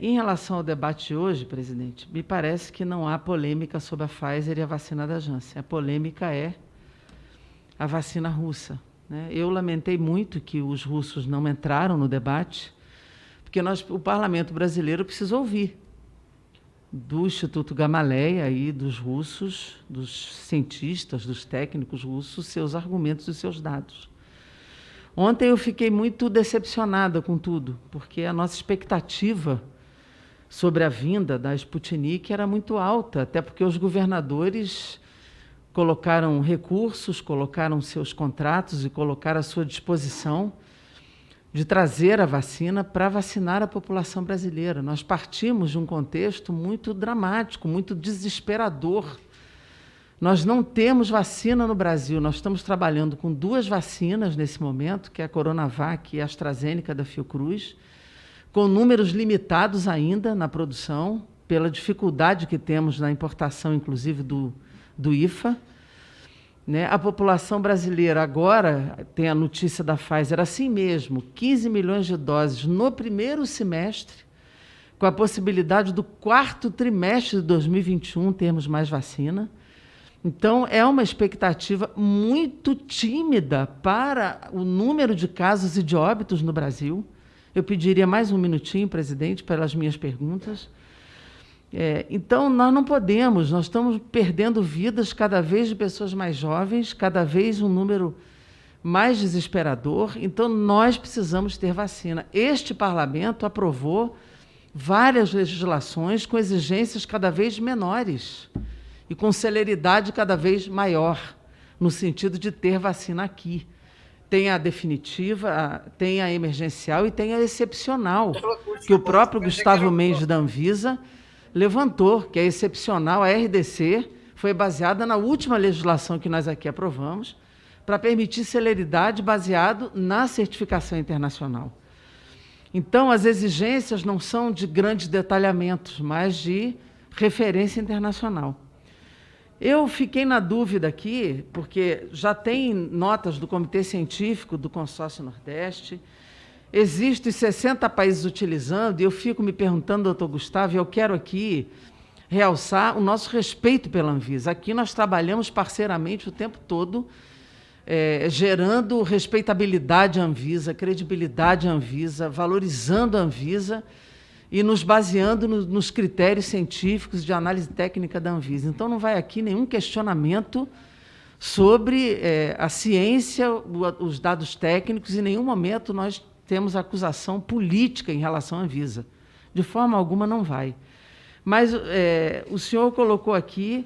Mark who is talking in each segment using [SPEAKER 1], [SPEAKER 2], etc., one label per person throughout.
[SPEAKER 1] Em relação ao debate de hoje, presidente, me parece que não há polêmica sobre a Pfizer e a vacina da Janssen. A polêmica é a vacina russa, né? Eu lamentei muito que os russos não entraram no debate, porque o parlamento brasileiro precisa ouvir do Instituto Gamaleya e dos russos, dos cientistas, dos técnicos russos, seus argumentos e seus dados. Ontem eu fiquei muito decepcionada com tudo, porque a nossa expectativa sobre a vinda da Sputnik era muito alta, até porque os governadores colocaram recursos, colocaram seus contratos e colocaram à sua disposição de trazer a vacina para vacinar a população brasileira. Nós partimos de um contexto muito dramático, muito desesperador. Nós não temos vacina no Brasil, nós estamos trabalhando com 2 vacinas nesse momento, que é a Coronavac e a AstraZeneca da Fiocruz, com números limitados ainda na produção, pela dificuldade que temos na importação, inclusive, do IFA. Né? A população brasileira agora tem a notícia da Pfizer assim mesmo, 15 milhões de doses no primeiro semestre, com a possibilidade do 4º trimestre de 2021 termos mais vacina. Então, é uma expectativa muito tímida para o número de casos e de óbitos no Brasil. Eu pediria mais um minutinho, presidente, pelas minhas perguntas. Então, nós não podemos, nós estamos perdendo vidas cada vez de pessoas mais jovens, cada vez um número mais desesperador. Então, nós precisamos ter vacina. Este parlamento aprovou várias legislações com exigências cada vez menores e com celeridade cada vez maior, no sentido de ter vacina aqui. Tem a definitiva, tem a emergencial e tem a excepcional, que o próprio Gustavo Mendes da Anvisa levantou, que é excepcional. A RDC foi baseada na última legislação que nós aqui aprovamos, para permitir celeridade baseado na certificação internacional. Então, as exigências não são de grandes detalhamentos, mas de referência internacional. Eu fiquei na dúvida aqui, porque já tem notas do Comitê Científico do Consórcio Nordeste, existem 60 países utilizando, e eu fico me perguntando, doutor Gustavo, e eu quero aqui realçar o nosso respeito pela Anvisa. Aqui nós trabalhamos parceiramente o tempo todo, gerando respeitabilidade à Anvisa, credibilidade à Anvisa, valorizando a Anvisa, e nos baseando nos critérios científicos de análise técnica da Anvisa. Então, não vai aqui nenhum questionamento sobre a ciência, os dados técnicos, e em nenhum momento nós temos acusação política em relação à Anvisa. De forma alguma, não vai. Mas o senhor colocou aqui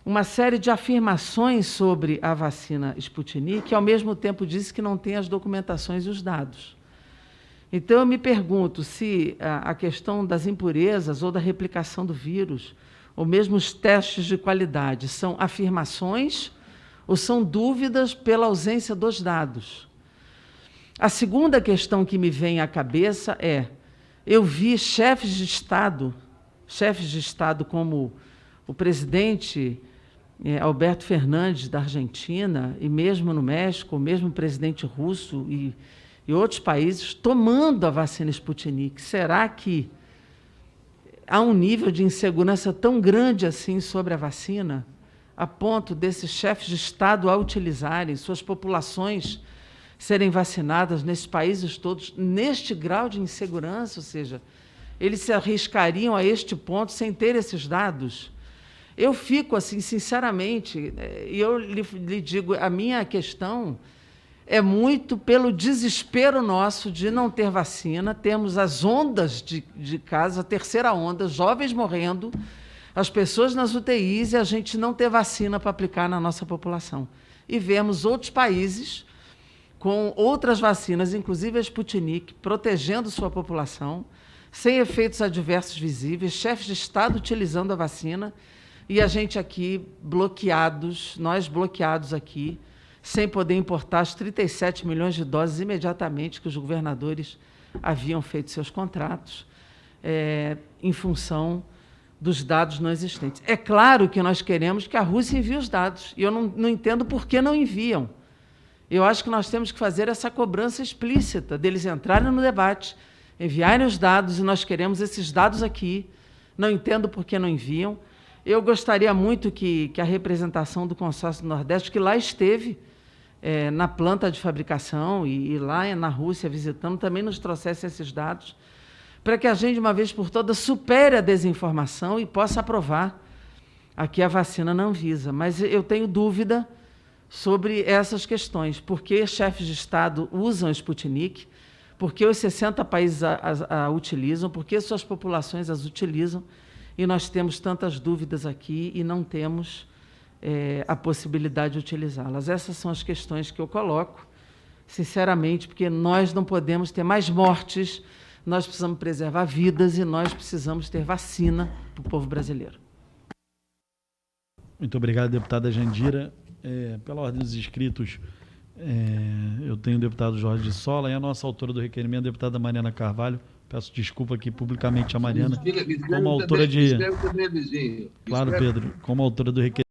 [SPEAKER 1] uma série de afirmações sobre a vacina Sputnik, que, ao mesmo tempo, disse que não tem as documentações e os dados. Então, eu me pergunto se a questão das impurezas ou da replicação do vírus, ou mesmo os testes de qualidade, são afirmações ou são dúvidas pela ausência dos dados. A segunda questão que me vem à cabeça eu vi chefes de Estado como o presidente Alberto Fernandes, da Argentina, e mesmo no México, o mesmo presidente russo e outros países tomando a vacina Sputnik. Será que há um nível de insegurança tão grande assim sobre a vacina, a ponto desses chefes de Estado a utilizarem, suas populações serem vacinadas nesses países todos, neste grau de insegurança? Ou seja, eles se arriscariam a este ponto sem ter esses dados? Eu fico assim, sinceramente, e eu lhe digo, a minha questão é muito pelo desespero nosso de não ter vacina. Temos as ondas de casos, a terceira onda, jovens morrendo, as pessoas nas UTIs, e a gente não ter vacina para aplicar na nossa população. E vemos outros países com outras vacinas, inclusive a Sputnik, protegendo sua população, sem efeitos adversos visíveis, chefes de Estado utilizando a vacina, e a gente aqui bloqueados, nós bloqueados aqui, sem poder importar as 37 milhões de doses imediatamente que os governadores haviam feito seus contratos, em função dos dados não existentes. É claro que nós queremos que a Rússia envie os dados, e eu não entendo por que não enviam. Eu acho que nós temos que fazer essa cobrança explícita deles entrarem no debate, enviarem os dados, e nós queremos esses dados aqui. Não entendo por que não enviam. Eu gostaria muito que a representação do Consórcio do Nordeste, que lá esteve na planta de fabricação e lá na Rússia visitando, também nos trouxesse esses dados, para que a gente, de uma vez por todas, supere a desinformação e possa aprovar aqui a vacina na Anvisa. Mas eu tenho dúvida sobre essas questões. Por que chefes de Estado usam a Sputnik? Por que os 60 países a utilizam? Por que suas populações as utilizam? E nós temos tantas dúvidas aqui e não temos a possibilidade de utilizá-las. Essas são as questões que eu coloco, sinceramente, porque nós não podemos ter mais mortes, nós precisamos preservar vidas e nós precisamos ter vacina para o povo brasileiro.
[SPEAKER 2] Muito obrigado, deputada Jandira. Pela ordem dos inscritos, eu tenho o deputado Jorge de Sola e a nossa autora do requerimento, a deputada Mariana Carvalho. Peço desculpa aqui publicamente a Mariana, como autora de... Claro, Pedro, como autora do requerimento.